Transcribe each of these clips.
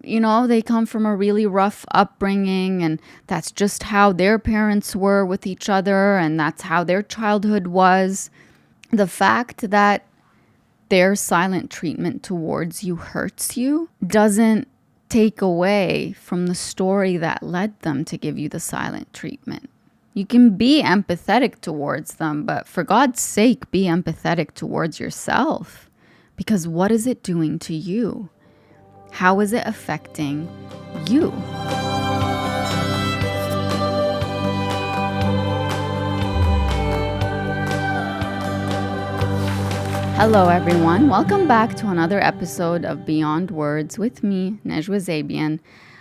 they come from a really rough upbringing, and that's just how their parents were with each other, and that's how their childhood was. The fact that their silent treatment towards you hurts you doesn't take away from the story that led them to give you the silent treatment. You can be empathetic towards them, but for God's sake, be empathetic towards yourself. Because what is it doing to you? How is it affecting you? Hello, everyone. Welcome back to another episode of Beyond Words with me, Nejwa Zabian.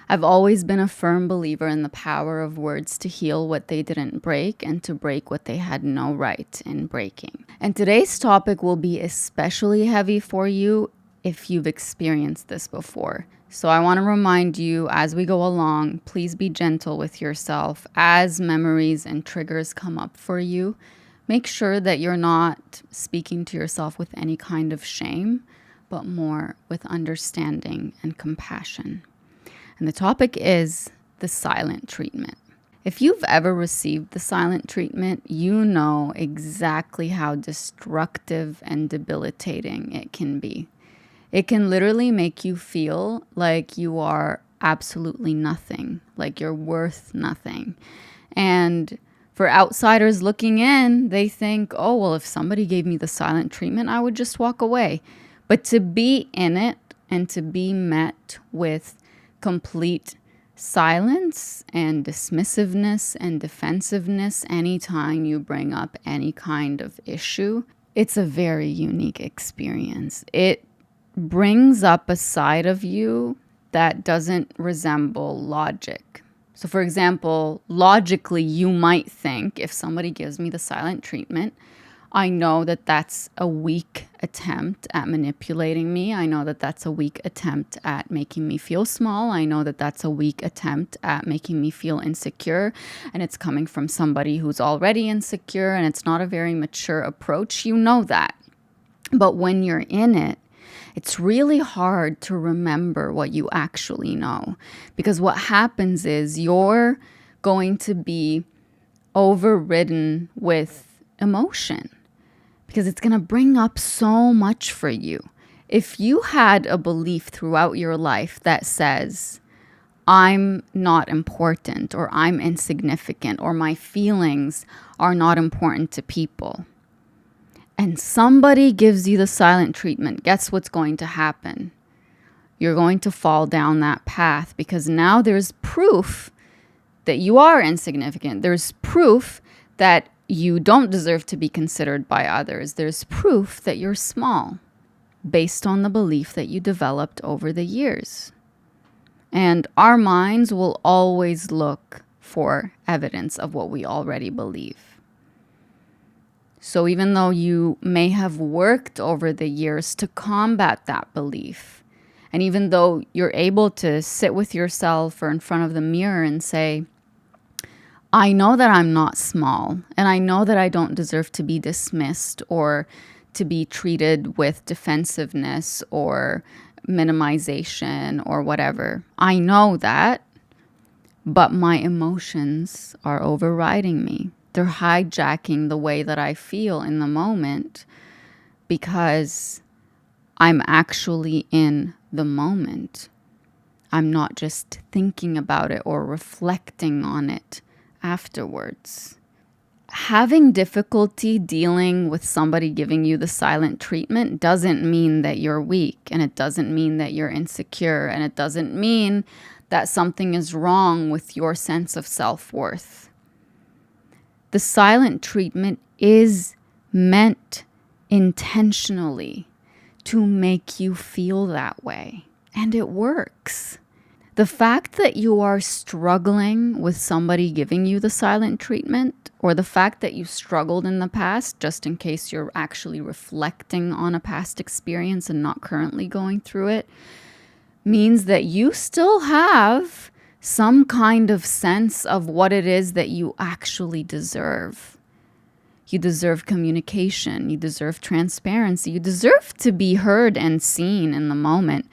I've always been a firm believer in the power of words to heal what they didn't break and to break what they had no right in breaking. And today's topic will be especially heavy for you if you've experienced this before. So I want to remind you as we go along, please be gentle with yourself as memories and triggers come up for you. Make sure that you're not speaking to yourself with any kind of shame, but more with understanding and compassion. And the topic is the silent treatment. If you've ever received the silent treatment, you know exactly how destructive and debilitating it can be. It can literally make you feel like you are absolutely nothing, like you're worth nothing. And for outsiders looking in, they think, oh, well, if somebody gave me the silent treatment, I would just walk away. But to be in it and to be met with complete silence and dismissiveness and defensiveness anytime you bring up any kind of issue, it's a very unique experience. It brings up a side of you that doesn't resemble logic. So for example, logically, you might think if somebody gives me the silent treatment, I know that that's a weak attempt at manipulating me. I know that that's a weak attempt at making me feel small. I know that that's a weak attempt at making me feel insecure. And it's coming from somebody who's already insecure, and it's not a very mature approach. You know that. But when you're in it, it's really hard to remember what you actually know, because what happens is you're going to be overridden with emotion because it's going to bring up so much for you. If you had a belief throughout your life that says, I'm not important, or I'm insignificant, or my feelings are not important to people, and somebody gives you the silent treatment, guess what's going to happen? You're going to fall down that path because now there's proof that you are insignificant. There's proof that you don't deserve to be considered by others. There's proof that you're small based on the belief that you developed over the years. And our minds will always look for evidence of what we already believe. So even though you may have worked over the years to combat that belief, and even though you're able to sit with yourself or in front of the mirror and say, I know that I'm not small, and I know that I don't deserve to be dismissed or to be treated with defensiveness or minimization or whatever. I know that, but my emotions are overriding me. They're hijacking the way that I feel in the moment because I'm actually in the moment. I'm not just thinking about it or reflecting on it afterwards. Having difficulty dealing with somebody giving you the silent treatment doesn't mean that you're weak, and it doesn't mean that you're insecure, and it doesn't mean that something is wrong with your sense of self-worth. The silent treatment is meant intentionally to make you feel that way. And it works. The fact that you are struggling with somebody giving you the silent treatment, or the fact that you struggled in the past, just in case you're actually reflecting on a past experience and not currently going through it, means that you still have some kind of sense of what it is that you actually deserve. You deserve communication. You deserve transparency. You deserve to be heard and seen in the moment.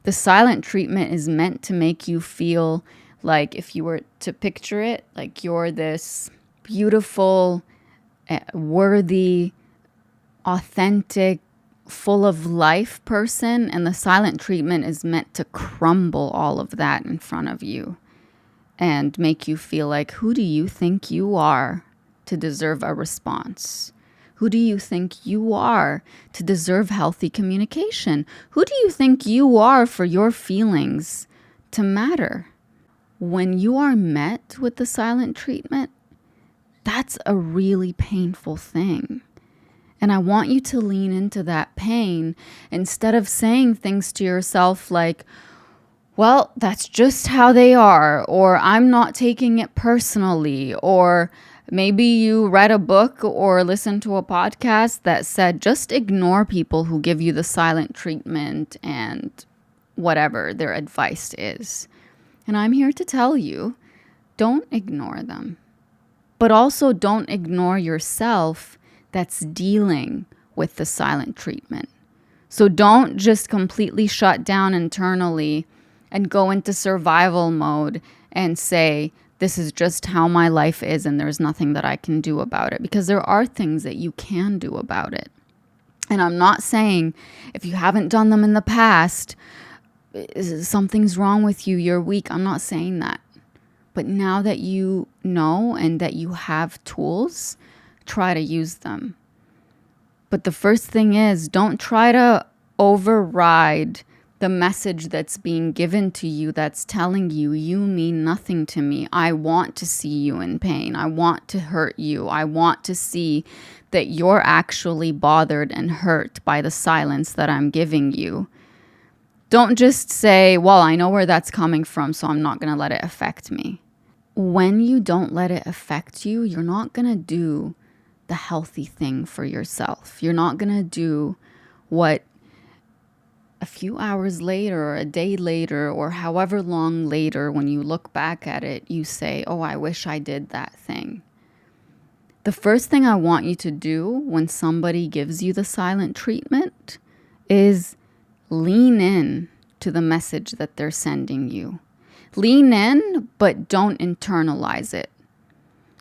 The silent treatment is meant to make you feel like, if you were to picture it, like you're this beautiful, worthy, authentic, full of life person, and the silent treatment is meant to crumble all of that in front of you and make you feel like, who do you think you are to deserve a response? Who do you think you are to deserve healthy communication? Who do you think you are for your feelings to matter? When you are met with the silent treatment, that's a really painful thing. And I want you to lean into that pain instead of saying things to yourself like, well, that's just how they are, or I'm not taking it personally, or maybe you read a book or listened to a podcast that said just ignore people who give you the silent treatment and whatever their advice is. And I'm here to tell you, don't ignore them. But also don't ignore yourself that's dealing with the silent treatment. So don't just completely shut down internally and go into survival mode and say, this is just how my life is and there's nothing that I can do about it. Because there are things that you can do about it. And I'm not saying if you haven't done them in the past, something's wrong with you, you're weak. I'm not saying that. But now that you know and that you have tools, try to use them. But the first thing is, don't try to override the message that's being given to you that's telling you, you mean nothing to me. I want to see you in pain. I want to hurt you. I want to see that you're actually bothered and hurt by the silence that I'm giving you. Don't just say, well, I know where that's coming from, so I'm not going to let it affect me. When you don't let it affect you, you're not going to do the healthy thing for yourself. You're not going to do what a few hours later or a day later or however long later, when you look back at it, you say, oh, I wish I did that thing. The first thing I want you to do when somebody gives you the silent treatment is lean in to the message that they're sending you. Lean in, but don't internalize it.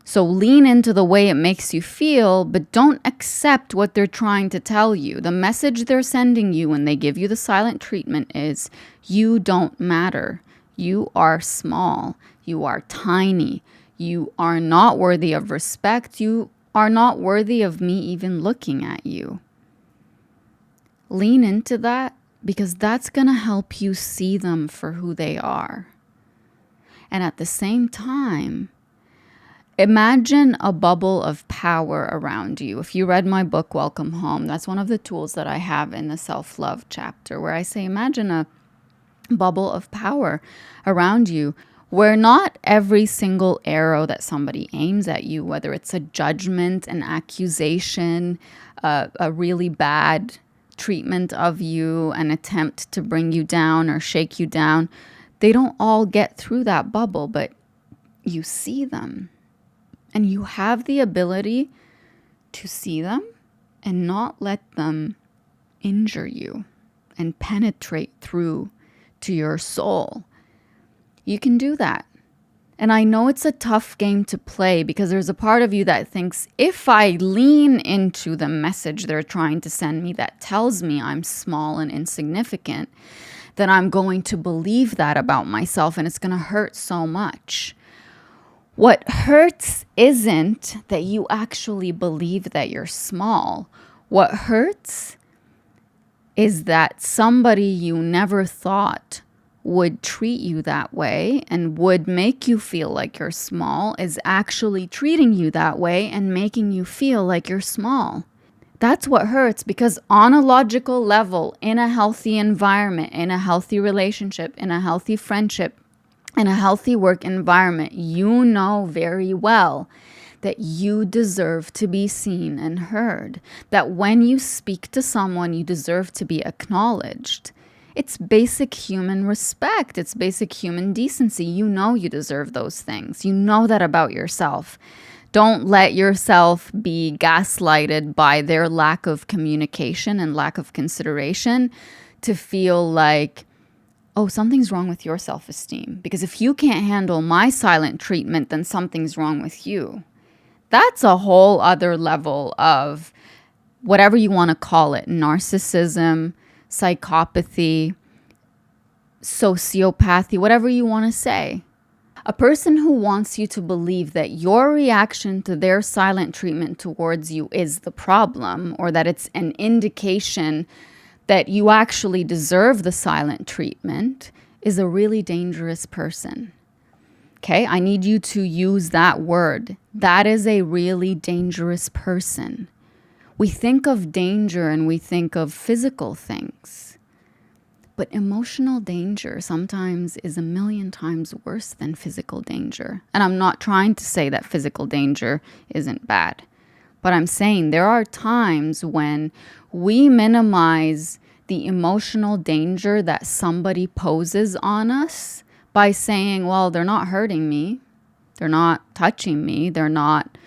So lean into the way it makes you feel, but don't accept what they're trying to tell you. The message they're sending you when they give you the silent treatment is, you don't matter. You are small. You are tiny. You are not worthy of respect. You are not worthy of me even looking at you. Lean into that, because that's going to help you see them for who they are. And at the same time, imagine a bubble of power around you. If you read my book, Welcome Home, that's one of the tools that I have in the self-love chapter, where I say, imagine a bubble of power around you, where not every single arrow that somebody aims at you, whether it's a judgment, an accusation, a really bad treatment of you, an attempt to bring you down or shake you down, they don't all get through that bubble, but you see them. And you have the ability to see them and not let them injure you and penetrate through to your soul. You can do that. And I know it's a tough game to play, because there's a part of you that thinks, if I lean into the message they're trying to send me that tells me I'm small and insignificant, then I'm going to believe that about myself, and it's going to hurt so much. What hurts isn't that you actually believe that you're small. What hurts is that somebody you never thought would treat you that way and would make you feel like you're small is actually treating you that way and making you feel like you're small. That's what hurts, because on a logical level, in a healthy environment, in a healthy relationship, in a healthy friendship, in a healthy work environment, you know very well that you deserve to be seen and heard. That when you speak to someone, you deserve to be acknowledged. It's basic human respect. It's basic human decency. You know you deserve those things. You know that about yourself. Don't let yourself be gaslighted by their lack of communication and lack of consideration to feel like oh, something's wrong with your self-esteem. Because if you can't handle my silent treatment, then something's wrong with you. That's a whole other level of whatever you want to call it, narcissism, psychopathy, sociopathy, whatever you want to say. A person who wants you to believe that your reaction to their silent treatment towards you is the problem, or that it's an indication that you actually deserve the silent treatment, is a really dangerous person. Okay, I need you to use that word. That is a really dangerous person. We think of danger and we think of physical things. But emotional danger sometimes is 1,000,000 times worse than physical danger. And I'm not trying to say that physical danger isn't bad. But I'm saying there are times when we minimize the emotional danger that somebody poses on us by saying, well, they're not hurting me. They're not touching me. They're not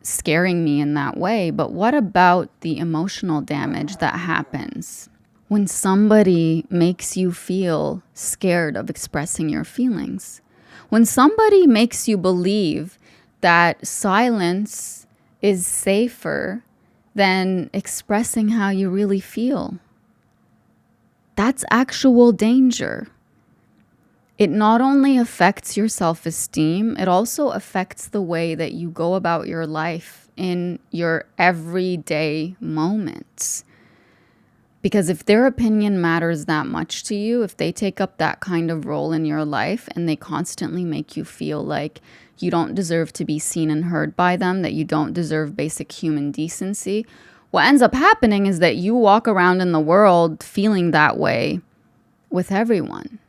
scaring me in that way. But what about the emotional damage that happens when somebody makes you feel scared of expressing your feelings? When somebody makes you believe that silence is safer than expressing how you really feel. That's actual danger. It not only affects your self-esteem, it also affects the way that you go about your life in your everyday moments. Because if their opinion matters that much to you, if they take up that kind of role in your life and they constantly make you feel like you don't deserve to be seen and heard by them, that you don't deserve basic human decency, what ends up happening is that you walk around in the world feeling that way with everyone.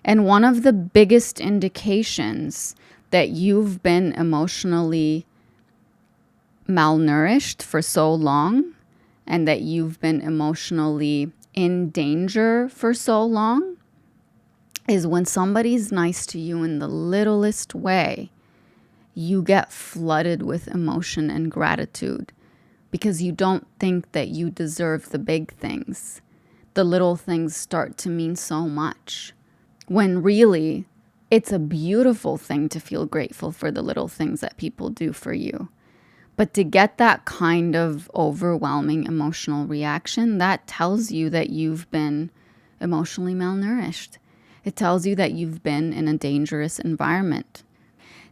And one of the biggest indications that you've been emotionally malnourished for so long and that you've been emotionally in danger for so long is when somebody's nice to you in the littlest way, you get flooded with emotion and gratitude because you don't think that you deserve the big things. The little things start to mean so much, when really it's a beautiful thing to feel grateful for the little things that people do for you. But to get that kind of overwhelming emotional reaction, that tells you that you've been emotionally malnourished. It tells you that you've been in a dangerous environment.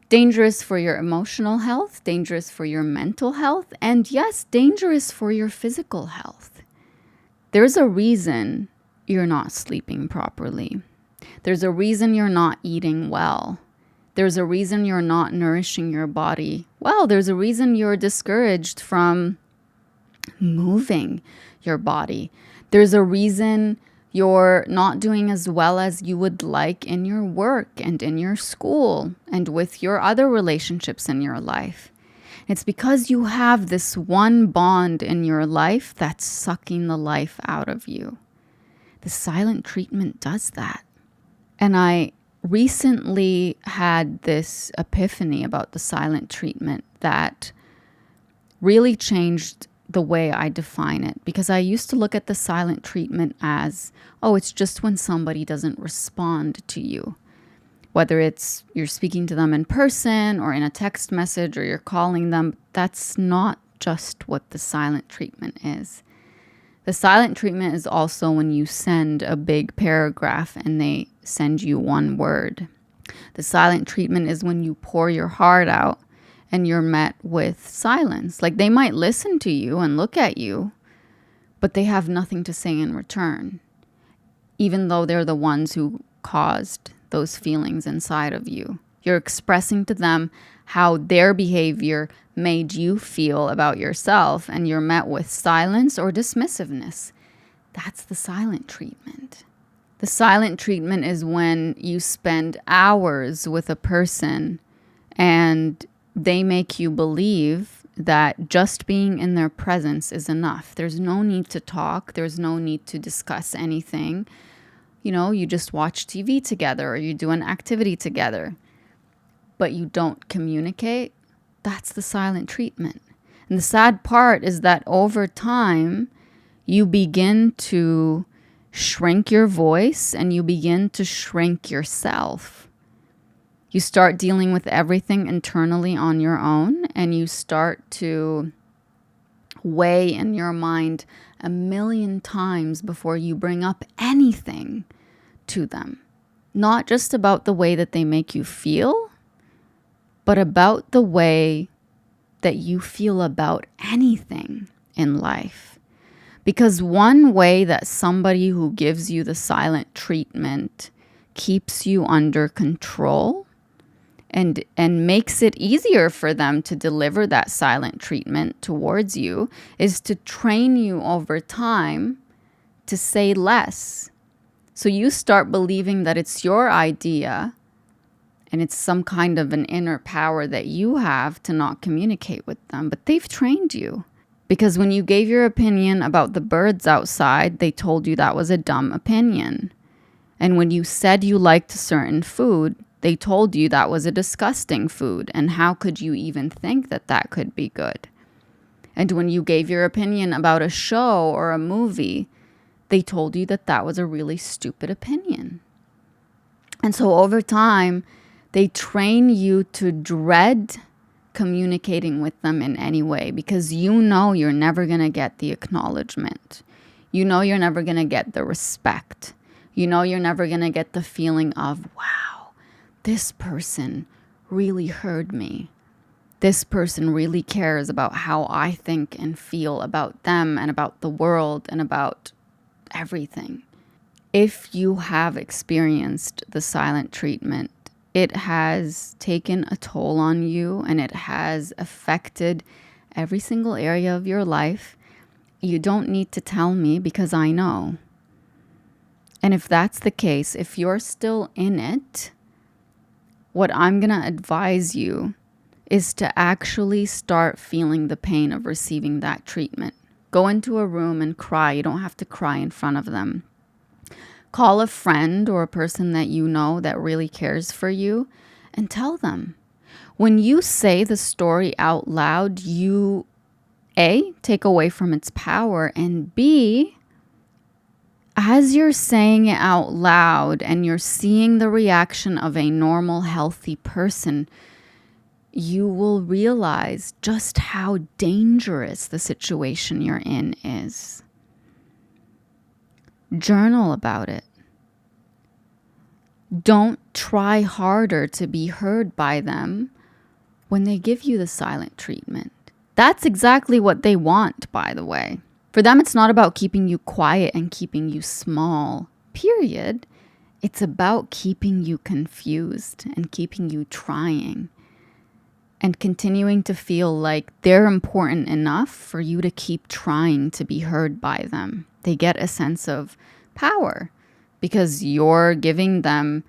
Dangerous for your emotional health, dangerous for your mental health, and yes, dangerous for your physical health. There's a reason you're not sleeping properly. There's a reason you're not eating well. There's a reason you're not nourishing your body well. There's a reason you're discouraged from moving your body. There's a reason you're not doing as well as you would like in your work and in your school and with your other relationships in your life. It's because you have this one bond in your life that's sucking the life out of you. The silent treatment does that. And I recently had this epiphany about the silent treatment that really changed the way I define it, because I used to look at the silent treatment as, oh, it's just when somebody doesn't respond to you. Whether it's you're speaking to them in person or in a text message or you're calling them, that's not just what the silent treatment is. The silent treatment is also when you send a big paragraph and they send you one word. The silent treatment is when you pour your heart out and you're met with silence. Like, they might listen to you and look at you, but they have nothing to say in return, even though they're the ones who caused those feelings inside of you. You're expressing to them how their behavior made you feel about yourself, and you're met with silence or dismissiveness. That's the silent treatment. The silent treatment is when you spend hours with a person and they make you believe that just being in their presence is enough. There's no need to talk. There's no need to discuss anything. You know, you just watch TV together or you do an activity together, but you don't communicate. That's the silent treatment. And the sad part is that over time, you begin to shrink your voice and you begin to shrink yourself. You start dealing with everything internally on your own, and you start to weigh in your mind 1,000,000 times before you bring up anything to them. Not just about the way that they make you feel, but about the way that you feel about anything in life. Because one way that somebody who gives you the silent treatment keeps you under control and makes it easier for them to deliver that silent treatment towards you is to train you over time to say less. So you start believing that it's your idea and it's some kind of an inner power that you have to not communicate with them. But they've trained you. Because when you gave your opinion about the birds outside, they told you that was a dumb opinion. And when you said you liked a certain food, they told you that was a disgusting food. And how could you even think that that could be good? And when you gave your opinion about a show or a movie, they told you that that was a really stupid opinion. And so over time, they train you to dread communicating with them in any way, because you know you're never going to get the acknowledgement. You know you're never going to get the respect. You know you're never going to get the feeling of, wow, this person really heard me. This person really cares about how I think and feel about them and about the world and about everything. If you have experienced the silent treatment, it has taken a toll on you and it has affected every single area of your life. You don't need to tell me because I know. And if that's the case, if you're still in it, what I'm going to advise you is to actually start feeling the pain of receiving that treatment. Go into a room and cry. You don't have to cry in front of them. Call a friend or a person that you know that really cares for you and tell them. When you say the story out loud, you A, take away from its power, and B, as you're saying it out loud and you're seeing the reaction of a normal, healthy person, you will realize just how dangerous the situation you're in is. Journal about it. Don't try harder to be heard by them when they give you the silent treatment. That's exactly what they want, by the way. For them, it's not about keeping you quiet and keeping you small, period. It's about keeping you confused and keeping you trying and continuing to feel like they're important enough for you to keep trying to be heard by them. They get a sense of power because you're giving them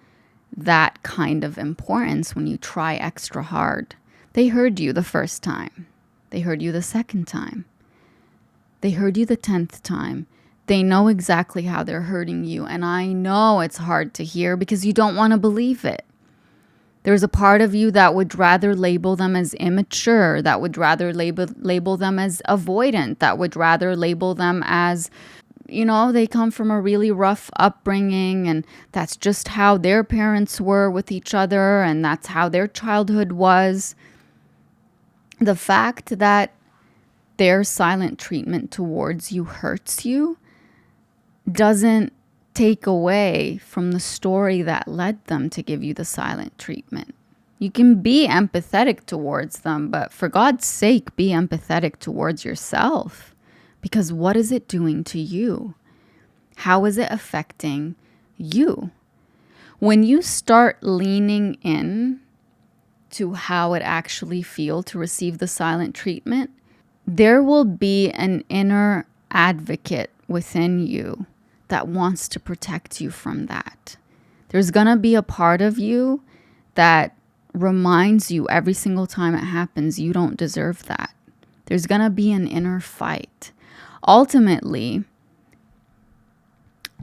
that kind of importance when you try extra hard. They heard you the first time. They heard you the second time. They heard you the 10th time. They know exactly how they're hurting you. And I know it's hard to hear because you don't want to believe it. There's a part of you that would rather label them as immature, that would rather label them as avoidant, that would rather label them as, they come from a really rough upbringing and that's just how their parents were with each other and that's how their childhood was. The fact that their silent treatment towards you hurts you doesn't take away from the story that led them to give you the silent treatment. You can be empathetic towards them, but for God's sake, be empathetic towards yourself. Because what is it doing to you? How is it affecting you? When you start leaning in to how it actually feels to receive the silent treatment, there will be an inner advocate within you that wants to protect you from that. There's going to be a part of you that reminds you every single time it happens, you don't deserve that. There's going to be an inner fight. Ultimately,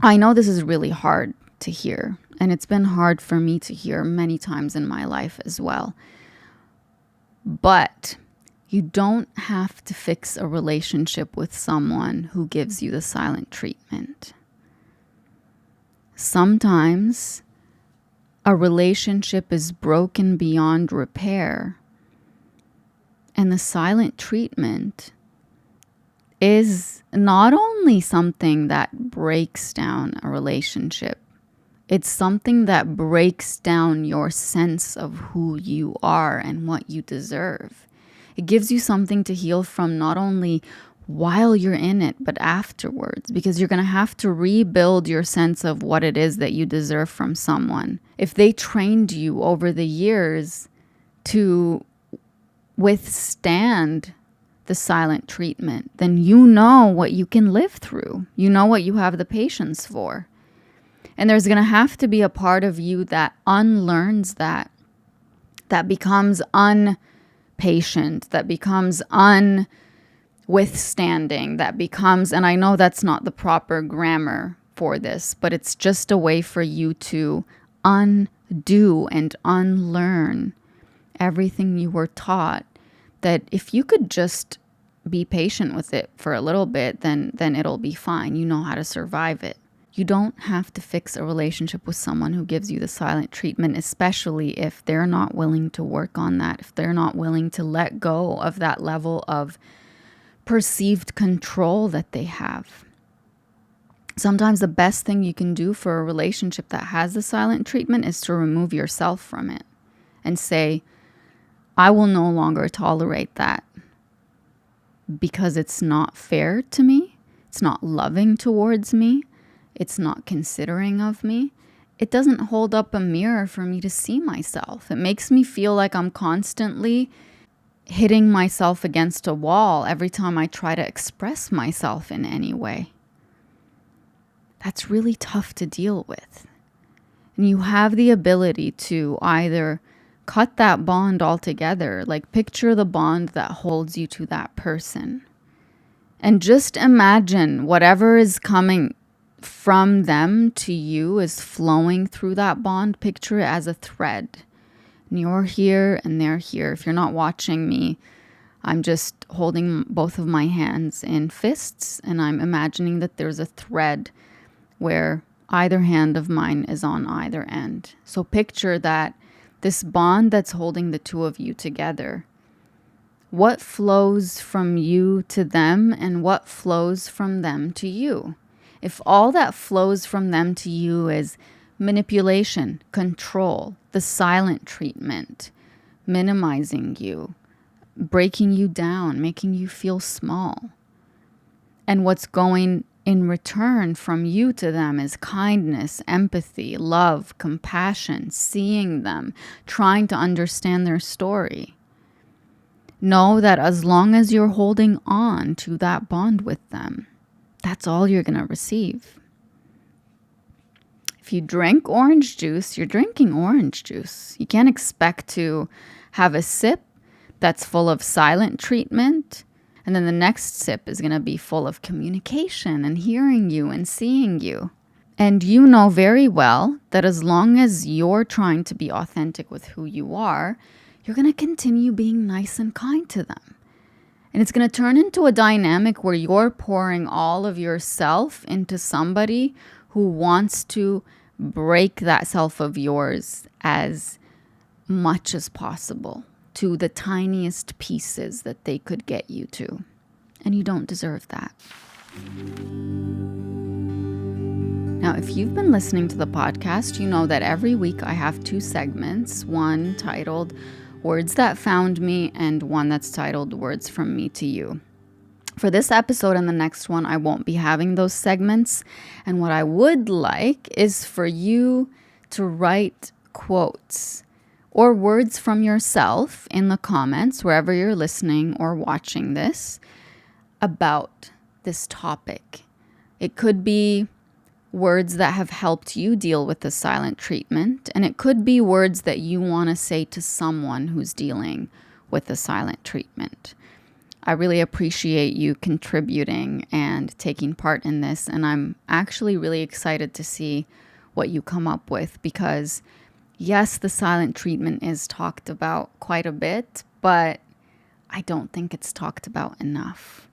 I know this is really hard to hear, and it's been hard for me to hear many times in my life as well. But you don't have to fix a relationship with someone who gives you the silent treatment. Sometimes a relationship is broken beyond repair, and the silent treatment is not only something that breaks down a relationship, it's something that breaks down your sense of who you are and what you deserve. It gives you something to heal from, not only while you're in it, but afterwards, because you're going to have to rebuild your sense of what it is that you deserve from someone. If they trained you over the years to withstand the silent treatment, then you know what you can live through. You know what you have the patience for. And there's going to have to be a part of you that unlearns that becomes unpatient, that becomes unwithstanding, that becomes, and I know that's not the proper grammar for this, but it's just a way for you to undo and unlearn everything you were taught, that if you could just be patient with it for a little bit, then it'll be fine. You know how to survive it. You don't have to fix a relationship with someone who gives you the silent treatment, especially if they're not willing to work on that, if they're not willing to let go of that level of perceived control that they have. Sometimes the best thing you can do for a relationship that has the silent treatment is to remove yourself from it and say, I will no longer tolerate that because it's not fair to me. It's not loving towards me. It's not considerate of me. It doesn't hold up a mirror for me to see myself. It makes me feel like I'm constantly hitting myself against a wall every time I try to express myself in any way. That's really tough to deal with. And you have the ability to either cut that bond altogether, like picture the bond that holds you to that person. And just imagine whatever is coming from them to you is flowing through that bond. Picture it as a thread. And you're here and they're here. If you're not watching me, I'm just holding both of my hands in fists and I'm imagining that there's a thread where either hand of mine is on either end. So picture that this bond that's holding the two of you together. What flows from you to them and what flows from them to you? If all that flows from them to you is manipulation, control, the silent treatment, minimizing you, breaking you down, making you feel small, and what's going in return from you to them is kindness, empathy, love, compassion, seeing them, trying to understand their story. Know that as long as you're holding on to that bond with them, that's all you're going to receive. If you drink orange juice, you're drinking orange juice. You can't expect to have a sip that's full of silent treatment, and then the next sip is going to be full of communication and hearing you and seeing you. And you know very well that as long as you're trying to be authentic with who you are, you're going to continue being nice and kind to them. And it's going to turn into a dynamic where you're pouring all of yourself into somebody who wants to break that self of yours as much as possible to the tiniest pieces that they could get you to. And you don't deserve that. Now, if you've been listening to the podcast, you know that every week I have two segments, one titled Words That Found Me and one that's titled Words From Me to You. For this episode and the next one, I won't be having those segments. And what I would like is for you to write quotes or words from yourself in the comments, wherever you're listening or watching this, about this topic. It could be words that have helped you deal with the silent treatment, and it could be words that you want to say to someone who's dealing with the silent treatment. I really appreciate you contributing and taking part in this, and I'm actually really excited to see what you come up with, because yes, the silent treatment is talked about quite a bit, but I don't think it's talked about enough.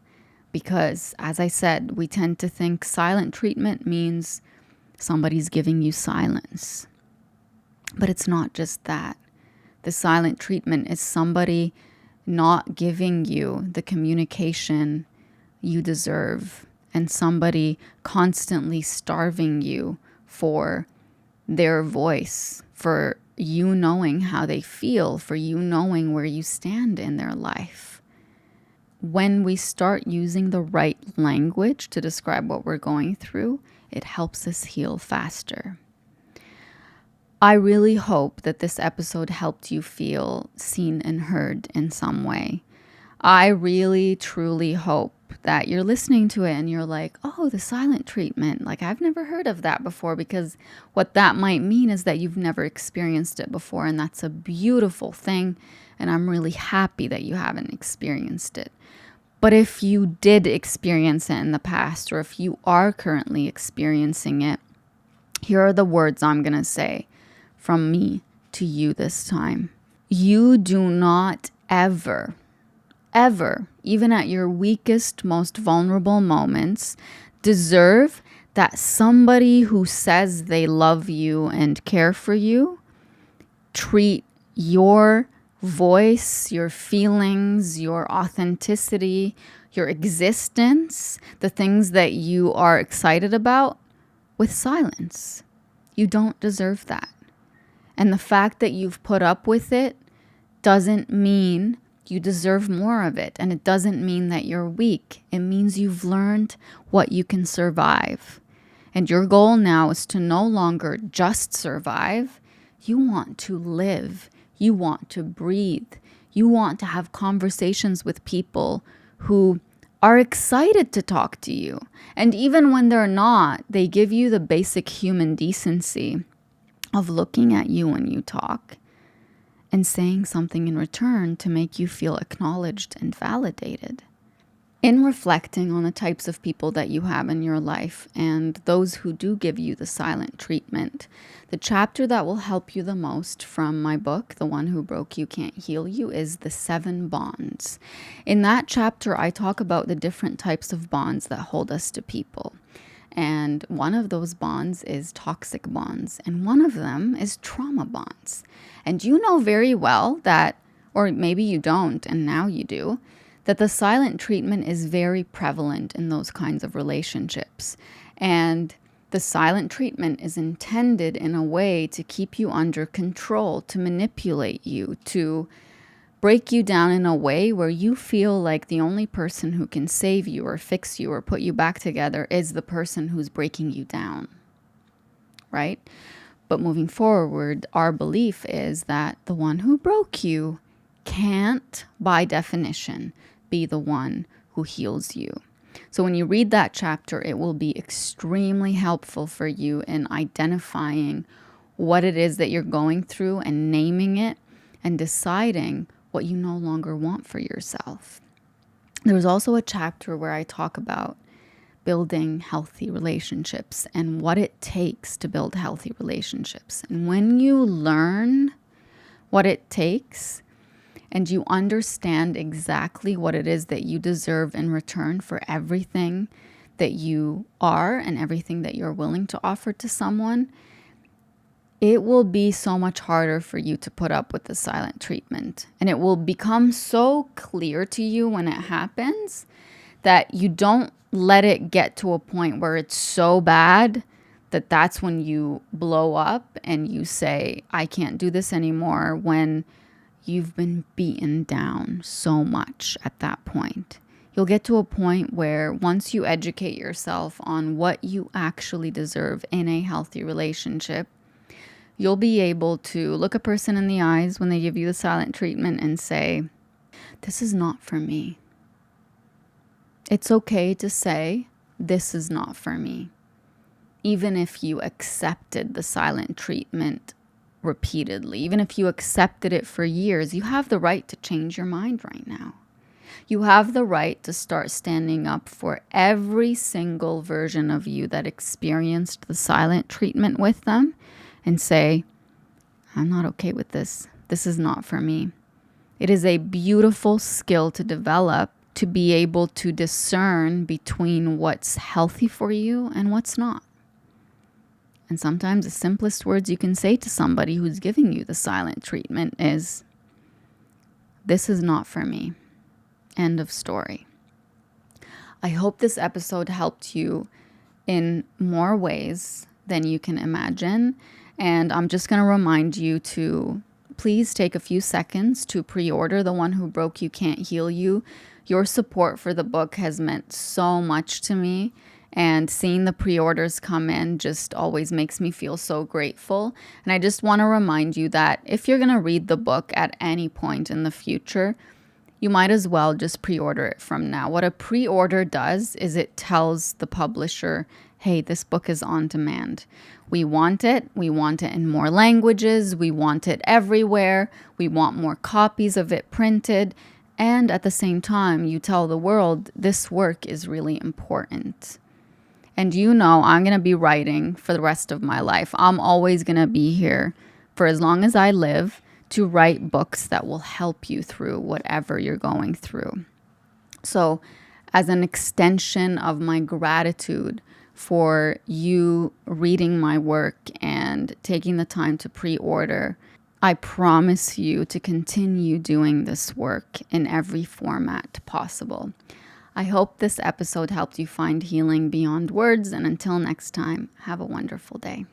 Because, as I said, we tend to think silent treatment means Somebody's giving you silence. But it's not just that. The silent treatment is somebody not giving you the communication you deserve, and somebody constantly starving you for their voice, for you knowing how they feel, for you knowing where you stand in their life. When we start using the right language to describe what we're going through, it helps us heal faster. I really hope that this episode helped you feel seen and heard in some way. I really, truly hope that you're listening to it and you're like, oh, the silent treatment. Like, I've never heard of that before, because what that might mean is that you've never experienced it before. And that's a beautiful thing. And I'm really happy that you haven't experienced it. But if you did experience it in the past, or if you are currently experiencing it, here are the words I'm going to say from me to you this time. You do not ever, even at your weakest, most vulnerable moments, deserve that somebody who says they love you and care for you treat your voice, your feelings, your authenticity, your existence, the things that you are excited about, with silence. You don't deserve that. And the fact that you've put up with it doesn't mean you deserve more of it. And it doesn't mean that you're weak. It means you've learned what you can survive. And your goal now is to no longer just survive. You want to live. You want to breathe. You want to have conversations with people who are excited to talk to you. And even when they're not, they give you the basic human decency of looking at you when you talk and saying something in return to make you feel acknowledged and validated. In reflecting on the types of people that you have in your life and those who do give you the silent treatment, the chapter that will help you the most from my book, The One Who Broke You Can't Heal You, is the 7 bonds. In that chapter, I talk about the different types of bonds that hold us to people. And one of those bonds is toxic bonds, and one of them is trauma bonds. And you know very well that, or maybe you don't, and now you do, that the silent treatment is very prevalent in those kinds of relationships. And the silent treatment is intended in a way to keep you under control, to manipulate you, to break you down in a way where you feel like the only person who can save you or fix you or put you back together is the person who's breaking you down, right? But moving forward, our belief is that the one who broke you can't, by definition, be the one who heals you. So when you read that chapter, it will be extremely helpful for you in identifying what it is that you're going through and naming it and deciding what you no longer want for yourself. There's also a chapter where I talk about building healthy relationships and what it takes to build healthy relationships. And when you learn what it takes and you understand exactly what it is that you deserve in return for everything that you are and everything that you're willing to offer to someone, it will be so much harder for you to put up with the silent treatment. And it will become so clear to you when it happens that you don't let it get to a point where it's so bad that that's when you blow up and you say, I can't do this anymore, when you've been beaten down so much at that point. You'll get to a point where once you educate yourself on what you actually deserve in a healthy relationship, you'll be able to look a person in the eyes when they give you the silent treatment and say, this is not for me. It's okay to say, this is not for me. Even if you accepted the silent treatment repeatedly, even if you accepted it for years, you have the right to change your mind right now. You have the right to start standing up for every single version of you that experienced the silent treatment with them and say, I'm not okay with this. This is not for me. It is a beautiful skill to develop, to be able to discern between what's healthy for you and what's not. And sometimes the simplest words you can say to somebody who's giving you the silent treatment is, "This is not for me." End of story. I hope this episode helped you in more ways than you can imagine. And I'm just going to remind you to please take a few seconds to pre-order The One Who Broke You Can't Heal You. Your support for the book has meant so much to me. And seeing the pre-orders come in just always makes me feel so grateful. And I just want to remind you that if you're going to read the book at any point in the future, you might as well just pre-order it from now. What a pre-order does is it tells the publisher, hey, this book is on demand. We want it. We want it in more languages. We want it everywhere. We want more copies of it printed. And at the same time, you tell the world this work is really important. And I'm going to be writing for the rest of my life. I'm always going to be here for as long as I live to write books that will help you through whatever you're going through. So, as an extension of my gratitude for you reading my work and taking the time to pre-order, I promise you to continue doing this work in every format possible. I hope this episode helped you find healing beyond words, and until next time, have a wonderful day.